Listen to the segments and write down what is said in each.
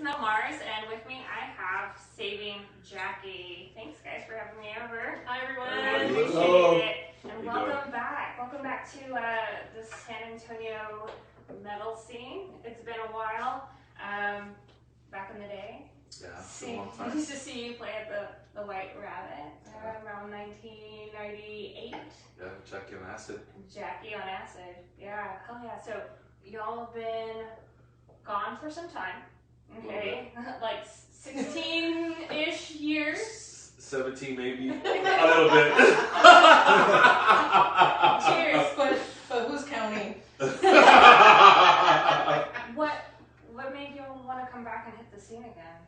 It's Mel Mars, and with me I have Saving Jackie. Thanks, guys, for having me over. Hi, everyone. Appreciate it. And welcome back. Welcome back to the San Antonio metal scene. It's been a while. Back in the day. Yeah, it's a long time. I used to see you play at the White Rabbit around 1998. Yeah, Jackie on Acid. Jackie on Acid. Yeah, hell yeah. So y'all have been gone for some time. Okay, like 16-ish years. 17 maybe. A little bit. Cheers. But who's counting? What made you want to come back and hit the scene again?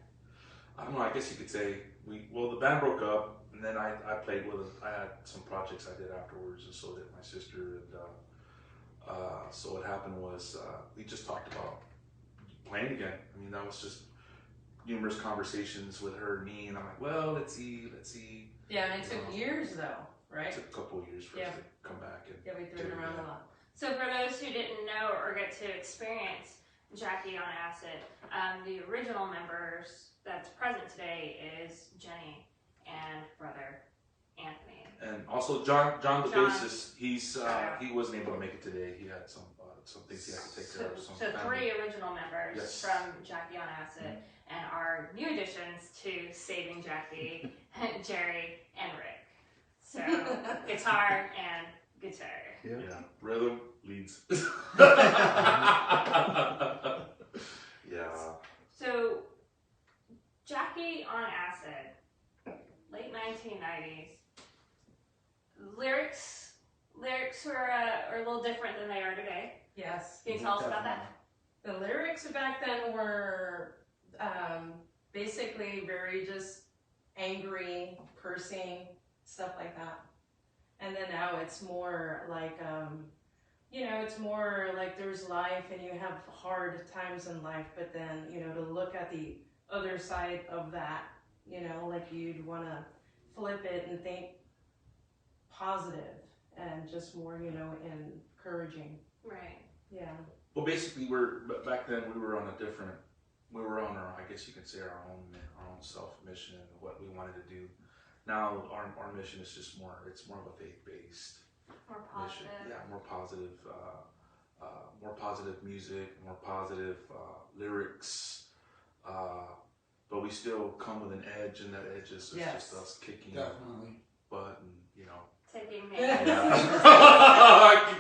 I don't know, I guess you could say the band broke up, and then I played with I had some projects I did afterwards, and so did my sister, and so what happened was we just talked about playing again. I mean, that was just numerous conversations with her and me, and I'm like, well, let's see. Yeah, and it took years though, right? It took a couple of years for us to come back. And we threw it around a lot. So for those who didn't know or get to experience Jackie on Acid, the original members that's present today is Jenny and brother Anthony. And also John the bassist, he wasn't able to make it today. He had some things he had to take care of. So three original members from Jackie on Acid, and our new additions to Saving Jackie, Jerry and Rick. So guitar and guitar. Yeah. Rhythm leads. Yeah. So Jackie on Acid, late 1990s. Lyrics were a little different than they are today. Yes. Can you tell us about that? The lyrics back then were basically very just angry, cursing, stuff like that. And then now it's more like, it's more like there's life and you have hard times in life, but then, to look at the other side of that, like you'd want to flip it and think positive and just more, encouraging. Right. Yeah. Well, basically, back then we were on our, I guess you could say, our own self mission and what we wanted to do. Now our mission is just it's more of a faith-based mission. Yeah, more positive music, more positive lyrics. But we still come with an edge, and that edge is just us kicking butt and taking names.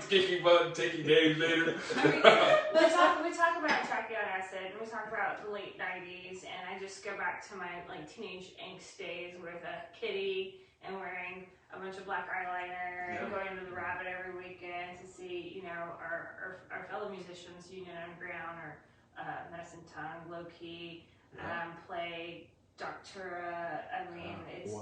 Kicking butt and taking names later. we talk about Jackie on Acid, and we talk about the late 90s, and I just go back to my teenage angst days with a kitty and wearing a bunch of black eyeliner and going to the Rabbit every weekend to see our fellow musicians, Union Underground or Medicine Tongue, Low Key, play Doctura. I mean, it's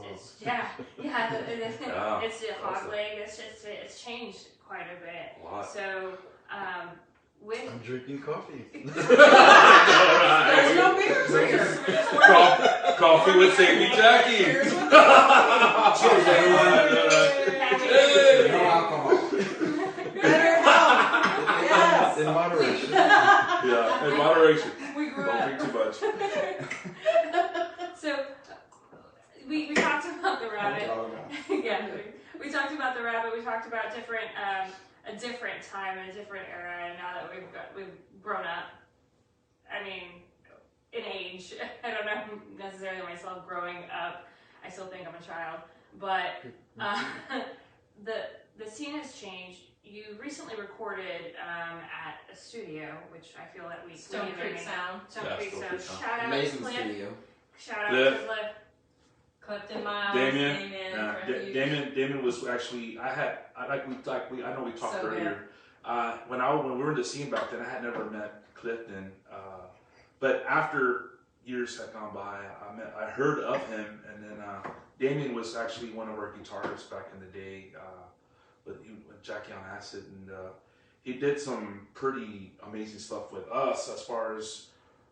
Hog Leg. It's changed quite a bit. A lot. So I'm drinking coffee. There's no beers here. Coffee with Saving Jackie. Cheers, everyone. No alcohol. Better health. Yes. In moderation. Yeah, in moderation. We grew Don't up. drink too much. So we talked about the Rabbit. Yeah, we talked about the Rabbit. We talked about a different time and a different era. And now that we've grown up, I mean, in age, I don't know necessarily myself growing up. I still think I'm a child, but the scene has changed. You recently recorded at a studio, which I feel that we Stone Creek Sound. Stone Creek Stone Sound. Creek Sound. Shout out Amazing to Cliff. studio. Shout out to Cliff. Clifton Miles, Damien was actually I know we talked So earlier. When we were in the scene back then, I had never met Clifton, but after years had gone by, I heard of him, and then Damien was actually one of our guitarists back in the day with Jackie on Acid, and he did some pretty amazing stuff with us as far as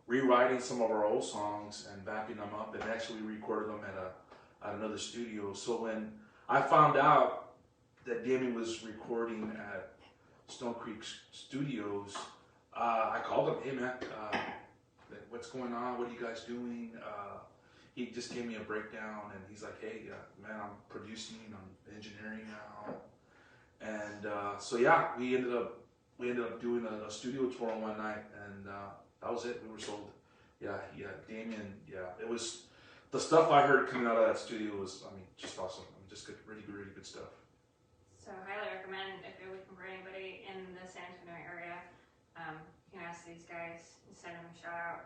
rewriting some of our old songs and vamping them up, and actually recorded them at another studio. So when I found out that Damien was recording at Stone Creek Studios, I called him, hey man, what's going on? What are you guys doing? He just gave me a breakdown, and he's like, hey, man, I'm producing, I'm engineering now. And so yeah, we ended up doing a studio tour on one night, and that was it. We were sold. Yeah, Damien. Yeah, it was the stuff I heard coming out of that studio was, I mean, just awesome. I mean, just good, really good stuff. So highly recommend if you're looking for anybody in the San Antonio area. You can ask these guys and send them a shout out.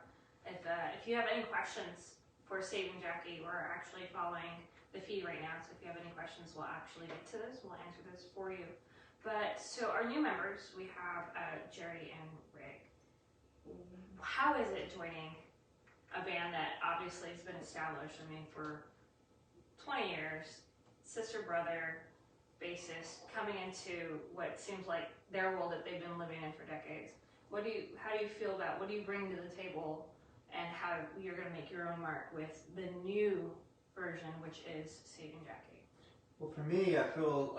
If you have any questions for Saving Jackie, we're actually following the feed right now. So if you have any questions, we'll actually get to those. We'll answer those for you. But so our new members, we have Jerry and Rick. How is it joining a band that obviously has been established? I mean, for 20 years, sister brother, bassist, coming into what seems like their world that they've been living in for decades. How do you feel about, what do you bring to the table, and how you're going to make your own mark with the new version, which is Saving Jackie? Well, for me, I feel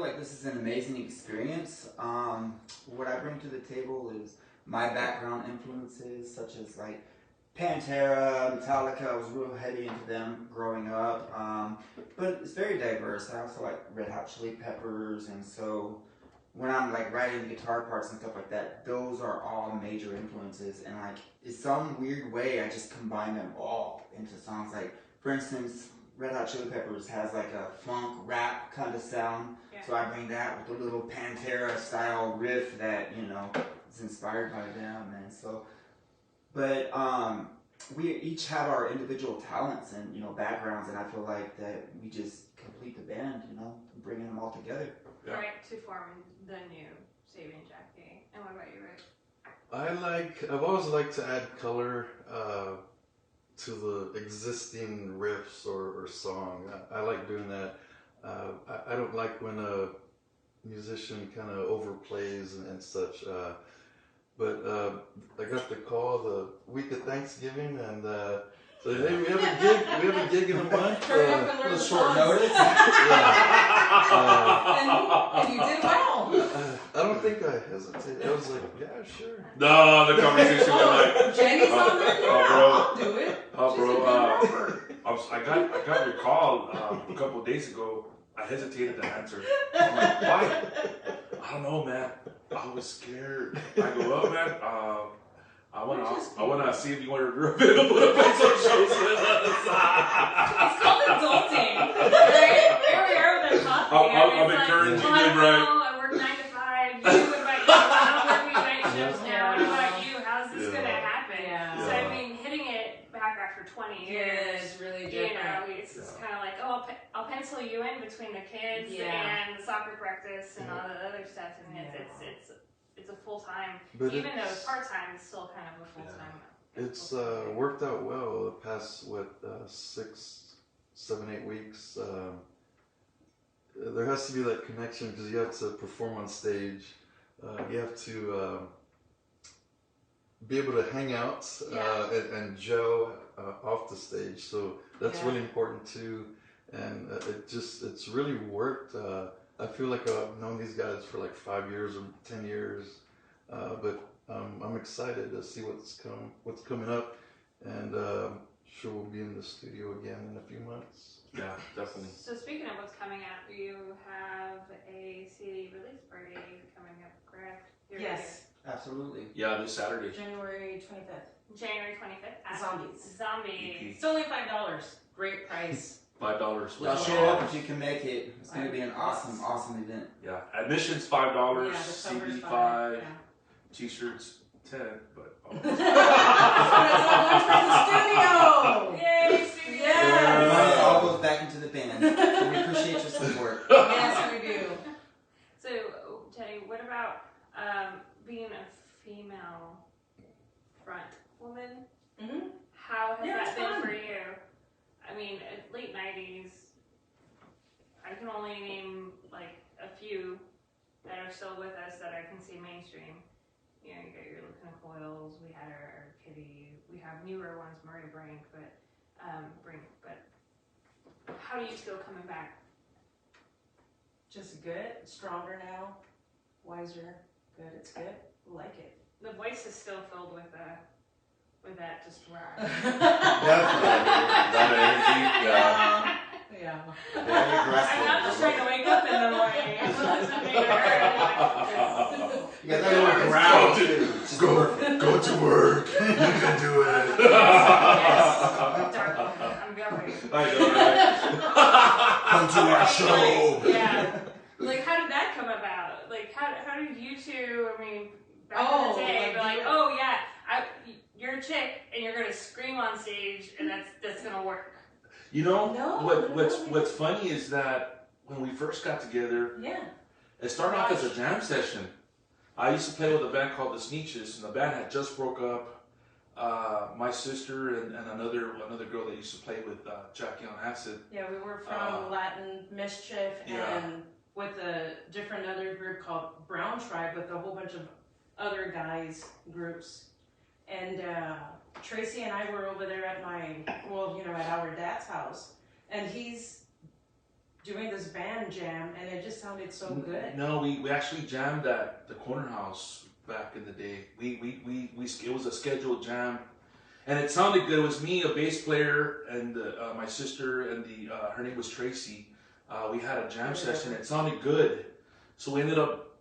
like this is an amazing experience. What I bring to the table is my background influences, such as like Pantera, Metallica. I was real heavy into them growing up, but it's very diverse. I also like Red Hot Chili Peppers, and so when I'm like writing the guitar parts and stuff like that, those are all major influences. And like in some weird way, I just combine them all into songs. Like for instance, Red Hot Chili Peppers has like a funk rap kind of sound, so I bring that with a little Pantera style riff that is inspired by them, and so. But we each have our individual talents and backgrounds, and I feel like that we just complete the band, bringing them all together. Yeah. Right, to form the new Saving Jackie. And what about you, Rick? I've always liked to add color to the existing riffs or song. I like doing that. I don't like when a musician kind of overplays and such. But I got the call the week of Thanksgiving, and so hey, we have a gig in a month. Hurry up and learn the Short songs. notice. And you did well. I don't think I hesitated. I was like, yeah, sure. No, the conversation went like, Jenny's on there. Yeah, I'll do it. oh, She's a bro, good rapper. I got your call a couple of days ago. I hesitated to answer. I'm like, why? I don't know, man. I was scared. I go, well, man, I wanna see if you're available to play some shows with us. It's called adulting, right? Here we are with a coffee. I'm encouraging you, I don't right? know, I work 9 to 5. You, what about you? I'm working night shifts now. What about you? How's this gonna happen? Yeah. So I mean, hitting it back after 20 years. It's really different. It's kind of like, I'll pencil you in between the kids and the soccer practice and all the other stuff, and it's a full time. But Even though it's part time, it's still kind of a full time. It's worked out well the past 6, 7, 8 weeks. There has to be that connection because you have to perform on stage. You have to be able to hang out and gel off the stage. So that's really important too. And it's really worked. I feel like I've known these guys for like 5 years or 10 years, but I'm excited to see what's coming up, and sure we'll be in the studio again in a few months. Yeah, definitely. So speaking of what's coming up, you have a CD release party coming up, correct? Yes. Absolutely. Yeah, this Saturday. January 25th. January 25th. at Zombies. Zombies. It's only $5. Great price. $5. Y'all show up if you can make it. It's going to be an awesome event. Yeah, admission's $5. Yeah, the CD cover's $5. $5. Yeah. T-shirts $10. But That's the studio. Yay, studio! Yes. The money all goes back into the band. So we appreciate your support. Yes, we do. So, Jenny, what about being a female front woman? Mm-hmm. How has Yeah, that it's been fun. for you? I mean, late 90s, I can only name like a few that are still with us that I can see mainstream. You know, you got your Lieutenant Coils, we had our Kitty, we have newer ones, Maria Brink, but how do you feel coming back? Just good, stronger now, wiser, good. It's good. We like it. the voice is still filled with that just rock. That energy, yeah. Yeah. Very I'm aggressive. not just trying to wake up in the morning. I'm listening to her. You got that little growl too. It's just perfect. Go to work. You can do it. Yes. Dark. I'm going. I know, right? Come to our show. Yeah. Like, how did that come about? Like, how did you two, I mean, back in the day, like be like, you- oh yeah, you're a chick and you're gonna scream on stage and that's gonna work. You know, No, what's funny is that when we first got together, Yeah. it started off as a jam session. I used to play with a band called the Sneetches, and the band had just broke up. My sister and another girl that used to play with Jackie on Acid. Yeah, we were from Latin Mischief Yeah. and with a different other group called Brown Tribe with a whole bunch of other guys groups. And Tracy and I were over there at at our dad's house. And he's doing this band jam and it just sounded so good. No, we actually jammed at the Corner House back in the day. It was a scheduled jam, and it sounded good. It was me, a bass player, and my sister, and her name was Tracy. We had a jam session. It sounded good, so we ended up,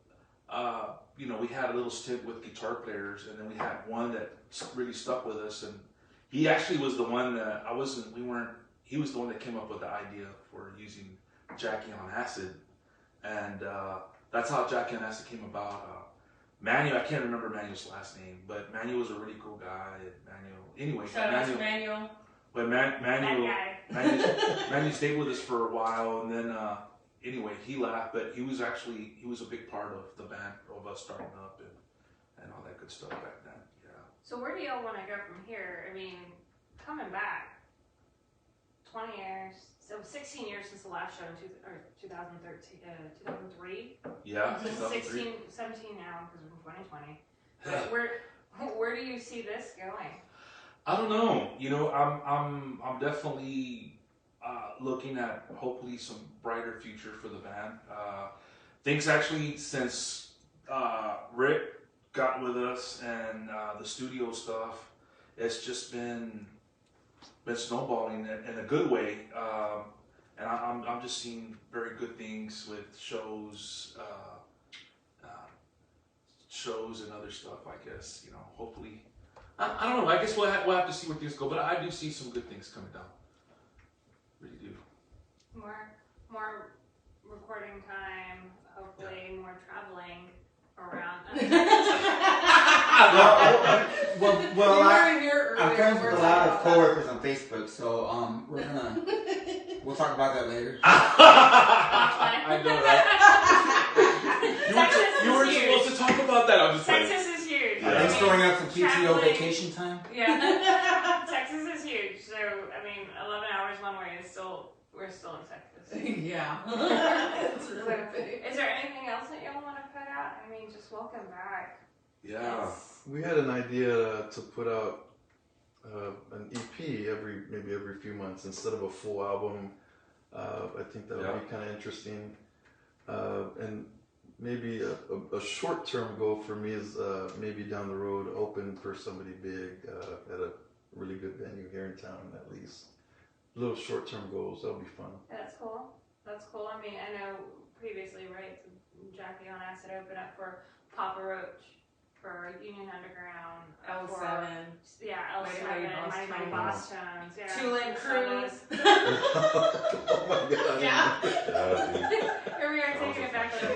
we had a little stint with guitar players, and then we had one that really stuck with us. And he actually was the one that He was the one that came up with the idea for using Jackie on Acid, and that's how Jackie on Acid came about. Manuel, I can't remember Manuel's last name, but Manuel was a really cool guy. Anyway, So that's Manuel. But That Manuel guy. stayed with us for a while, and then anyway, he left. But he was a big part of the band, of us starting up and all that good stuff back then. Yeah. So where do y'all want to go from here? I mean, coming back, 20 years, so 16 years since the last show in 2003. Yeah. So 2003. 17 now because we're in 2020. But where do you see this going? I don't know. I'm definitely looking at hopefully some brighter future for the band. Things actually since Rick got with us and the studio stuff, it's just been snowballing in a good way. And I'm just seeing very good things with shows and other stuff. I guess hopefully. I don't know. I guess we'll have to see where things go, but I do see some good things coming down. Really do. More recording time, hopefully more traveling around. Well, You were here I'm earlier, friends we with were a lot talking of about coworkers on Facebook, so we'll talk about that later. I know, right? You weren't supposed to talk about that. I'm just like, Texas is huge. Yeah. Are they storing up some PTO Traveling. vacation time? Yeah, Texas is huge. So 11 hours one way is we're still in Texas. Yeah. It's really big. Is there anything else that y'all want to put out? I mean, just welcome back. yeah. We had an idea to put out an EP maybe every few months instead of a full album. I think that would be kind of interesting. And maybe a short-term goal for me is maybe down the road open for somebody big at a really good venue here in town at least. Little short-term goals, that'll be fun. That's cool. That's cool. I mean, I know previously, right, Jackie on Acid opened up for Papa Roach, for Union Underground, for, L7. yeah, Mighty L7, Mighty Boss Mighty Mighty Tones. Boss Tones, yeah. Two-Leg Cruise. Oh my god. Yeah. Here we are That taking was it back to the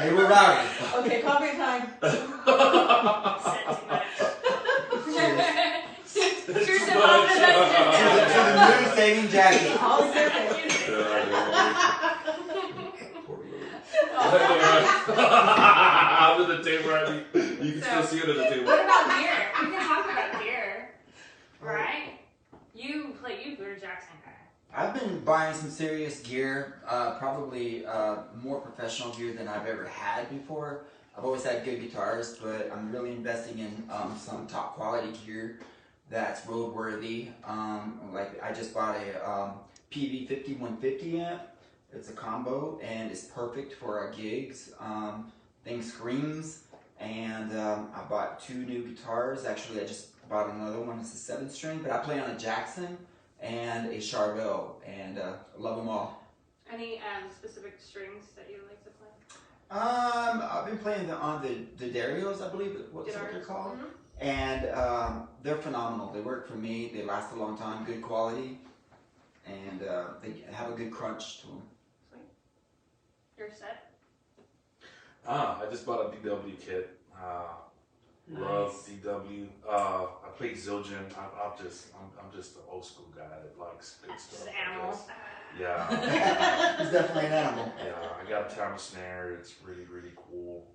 They were rowdy. Okay, coffee time. Cheers to much. Papa To the mood saving Jackie. I'll sip it. Under the table, right? You can still see it under the table. What about gear? We can talk about gear, right? You're a Jackson guy. I've been buying some serious gear, probably more professional gear than I've ever had before. I've always had good guitars, but I'm really investing in some top quality gear that's roadworthy. Like I just bought a PV 5150 amp. It's a combo and it's perfect for our gigs. Thing screams and I bought 2 new guitars. Actually, I just bought another one. It's a 7-string, but I play on a Jackson and a Charvel, and I love them all. Any specific strings that you like to play? I've been playing on the Darios, I believe that's what they're called. Mhm. And they're phenomenal. They work for me. They last a long time, good quality, and they have a good crunch to them. Sweet. You're set. I just bought a DW kit. Love DW. I play Zildjian. I'm just an old school guy that likes good stuff. Just I animals. guess. Yeah. He's definitely an animal. Yeah, I got a Tama snare. It's really, really cool.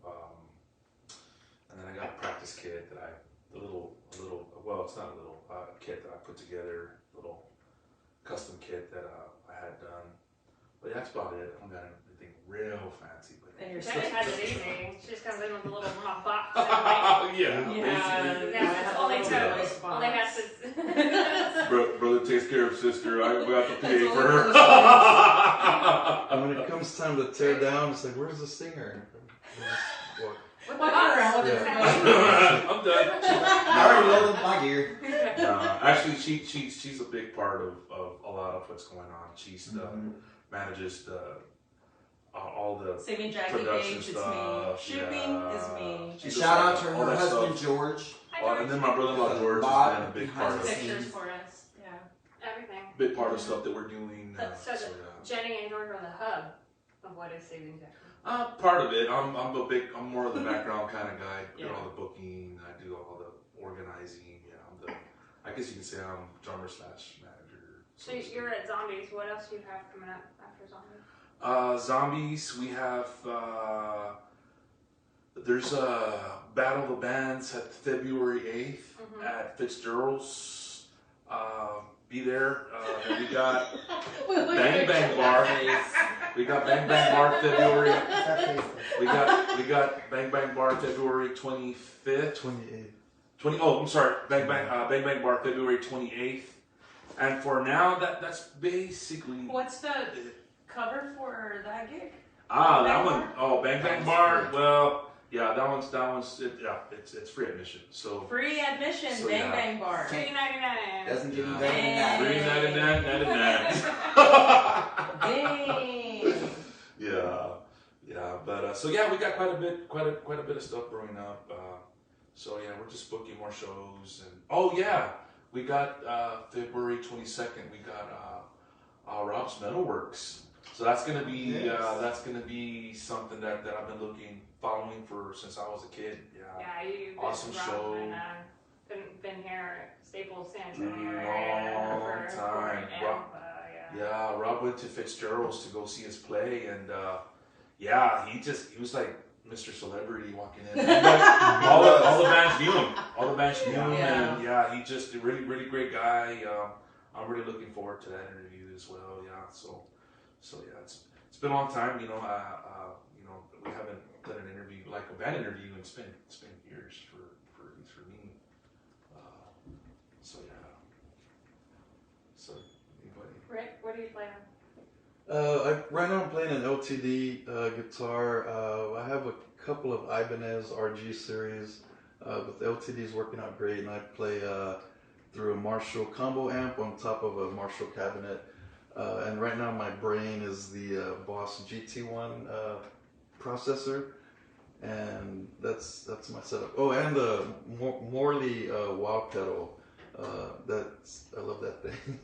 And then I got a practice kit that well, it's not a little kit that I put together, little custom kit that I had done. But that's about it. I don't got anything real fancy. But And you're Jenny still has it easy. She just comes in with a little box. And yeah, basically. that's all they took. All they have to. Brother takes care of sister. I got to pay That's for all her. And when it comes time to tear down, it's like, where's the singer? Walk around with Yeah. I'm done. I already loaded my gear. Actually, she's a big part of a lot of what's going on. She's manages all the Singing Jackie production Page, it's me. stuff. Shipping is me. She Shout does out to all her that husband stuff. George. And then my brother-in-law George has been a big part of Pictures for us. Yeah. Everything. big part of stuff that we're doing. So Jenny and George are the hub of what is Saving Jackie. Part of it. I'm more of the background kind of guy. I do all the booking. I do all the organizing. Yeah, I guess you can say I'm drummer / manager. So you're at Zombies. What else do you have coming up after Zombies? Zombies. We have. There's a Battle of the Bands at February 8th at Fitzgerald's. Be there. And we got Bang Bang Bar. We got Bang Bang Bar February. We got Bang Bang Bar February 25th. 28. I'm sorry. Bang Bang Bar February 28th. And for now, that's basically. What's the cover for that gig? That Bang one. Bar? Oh, Bang Bang Bar. Well, yeah, that one's. It's free admission. So. Free admission, So, Bang yeah. Bang Bar. $3.99. Doesn't get any Yeah. better than that. $3.99. Dang. Yeah, but so yeah, we got quite a bit of stuff brewing up. So yeah, we're just booking more shows, and we got February 22nd. We got Rob's Metalworks. So that's gonna be something that I've been following for since I was a kid. Yeah, you've been Awesome Rob show. and been here at Staples, San Antonio Long area time. for Rob, yeah, Rob went to Fitzgerald's to go see us play, and he was like Mr. Celebrity walking in. all the bands knew him. And he just a really, really great guy. I'm really looking forward to that interview as well. Yeah, so it's been a long time. We haven't done an interview like a band interview, and it's been years for me. So anybody. Rick, what do you play on? Right now I'm playing an LTD guitar. I have a couple of Ibanez RG series, but the LTD is working out great, and I play through a Marshall combo amp on top of a Marshall cabinet. And right now my brain is the Boss GT1 processor, and that's my setup. Oh, and the Morley wah pedal. I love that thing.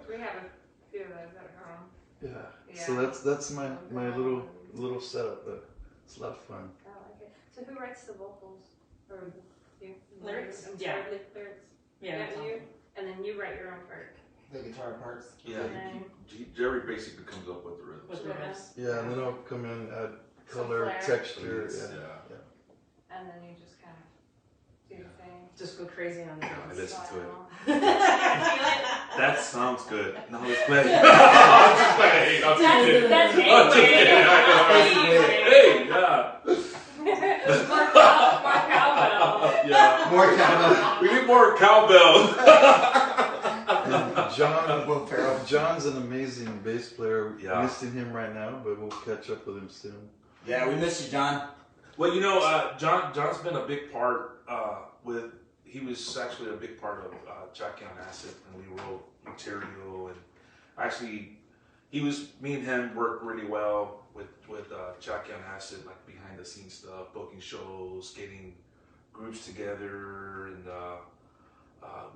We have a few of those at home. Yeah. Yeah. So that's my little setup, but it's a lot of fun. I like it. So who writes the vocals? Or you? Lyrics? I'm Yeah. sorry, lyrics. Yeah. You. And then you write your own part. The guitar parts. Yeah, And Jerry basically comes up with the rhythms. With Yeah. rhythms. Yeah, and then I'll come in, add Some color, flair. texture. Please, Yeah. And then you just kind of do the thing. Just go crazy on the I drums. listen to it. Feel it? That sounds good. No, let's play. I'm just playing. I'm just kidding. That's I'm just kidding. I know. Hey, More cowbell. yeah. More cowbell. We need more cowbell. And Will Ferrell. John's an amazing bass player. Yeah. Missing him right now, but we'll catch up with him soon. Yeah, we miss you, John. Well, John's been a big part he was actually a big part of Jackie on Acid when we wrote material, and actually me and him worked really well with Jackie on Acid, like behind the scenes stuff, booking shows, getting groups together, and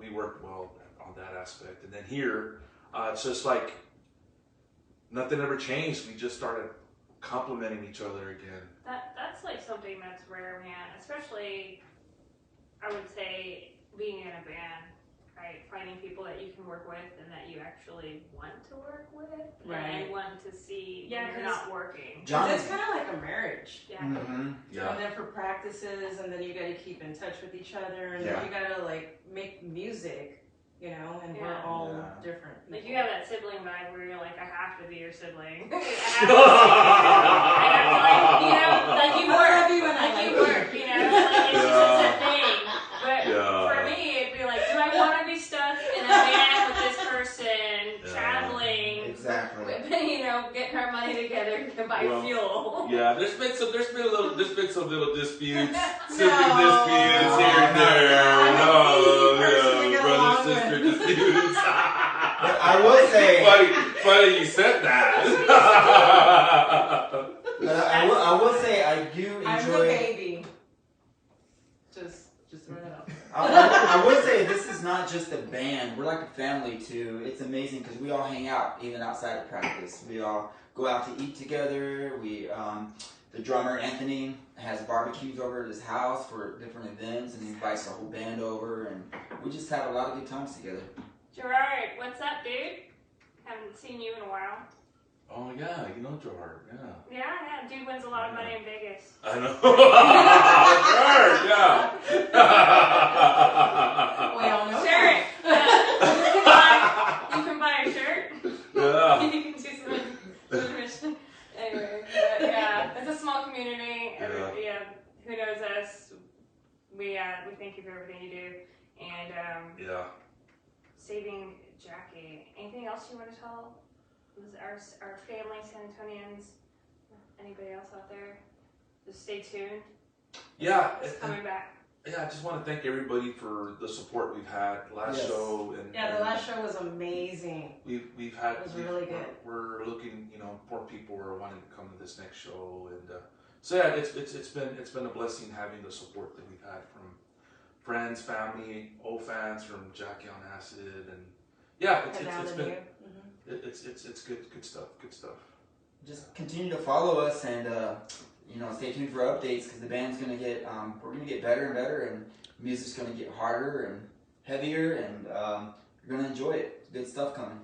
we worked well on that aspect. And then here, it's just like nothing ever changed. We just started complimenting each other again. That's like something that's rare, man. Especially, I would say, being in a band, right? Finding people that you can work with and that you actually want to work with, Right. and want to see Yeah, when you're 'cause- not working. John It's is. kind of like a marriage. Yeah. Mm-hmm. Yeah. And then for practices, and then you got to keep in touch with each other, and Yeah. then you got to like make music, and we're Yeah. all Yeah. different. Like people. you have that sibling vibe where you're like, I have to be your sibling. I have to, like you I work, love you when I like you like work, like it's just a thing. But Yeah. for me, it'd be like, do I want to be stuck in a van with this person, Yeah. traveling, Exactly. getting our money together to buy Well, fuel? Yeah, there's been some little disputes, sibling No. disputes here and there. I don't think you personally get brother along sister with. disputes. But I will say. funny you said that. But I will say I do I'm the enjoy. baby. Just throwing it out. I would say this is not just a band. We're like a family too. It's amazing because we all hang out even outside of practice. We all go out to eat together. The drummer Anthony has barbecues over at his house for different events, and he invites the whole band over, and we just have a lot of good times together. Gerard, what's up, dude? Haven't seen you in a while. Oh yeah, Gerard. Yeah. Yeah, dude wins a lot of money in Vegas. I know. Gerard, yeah. We all know. Shirt. You can buy a shirt. Yeah. You can do some admission. Anyway, but yeah, it's a small community. Yeah. Who knows us? We thank you for everything you do, and Yeah. saving Jackie. Anything else you want to tell our family, San Antonians, anybody else out there? Just stay tuned. Yeah. It's coming back. Yeah, I just want to thank everybody for the support we've had last Yes. show, and Yeah, the last show was amazing. we've had It was really good. We're looking, more people are wanting to come to this next show, and so yeah, it's been a blessing having the support that we've had from friends, family, old fans from Jackie on Acid, and yeah, it's been it's good stuff. Just continue to follow us and stay tuned for updates because the band's gonna get we're gonna get better and better, and music's gonna get harder and heavier, and you're gonna enjoy it. Good stuff coming.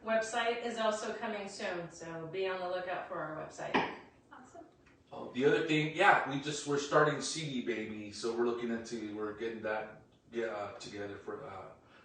Website is also coming soon, so be on the lookout for our website. Awesome. Oh, the other thing, yeah, we're starting CD Baby, so we're getting that together for.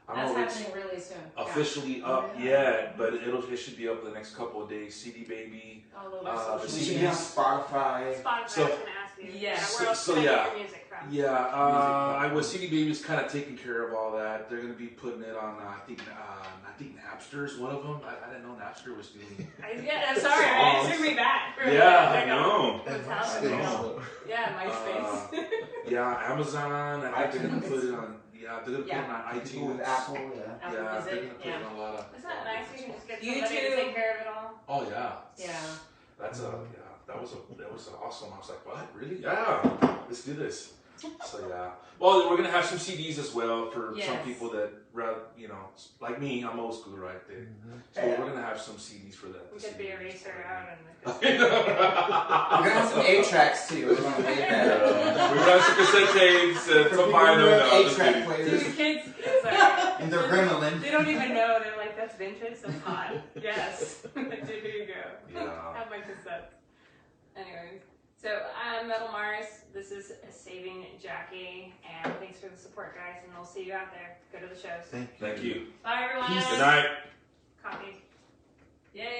I don't That's know if it's happening really soon. officially up yet, but it should be up in the next couple of days. CD Baby. All over the social We should media. be on Spotify. Spotify So- was going to ask you. Yeah. Where else So, can I yeah. get your music from? Yeah, CD Baby's kind of taking care of all that. They're gonna be putting it on. I think Napster's one of them. I didn't know Napster was doing. I'm sorry, it took me back. Yeah, I know. What's MySpace. happening? Yeah, MySpace. Yeah, Amazon. I think they're gonna put it on. Yeah, they're gonna put it on People with iTunes. Apple, yeah. Apple Yeah, Music, they're gonna put yeah. it on a lot of. Isn't that nice? You can just get somebody YouTube. to take care of it all. Oh yeah. Yeah. That's that was awesome. I was like, what? Really? Yeah. Let's do this. So yeah. Well, we're gonna have some CDs as well for some Yes. people that rather, like me. I'm old school, right? So Yeah. we're gonna have some CDs for that. We get the eraser out and We're gonna have some 8-tracks too. We're gonna wave that. We got some cassette tapes and For some people who vinyl. have No, just 8-track kidding. players These kids, sorry. and their gremlin. They don't even know. They're like, that's vintage, that's hot. Yes. Here you go. Yeah. Have my cassette. Anyways, so I'm Metal Mars. This is Saving Jackie. And thanks for the support, guys. And we'll see you out there. Go to the shows. Thank you. Bye, everyone. Peace. Good night. Coffee.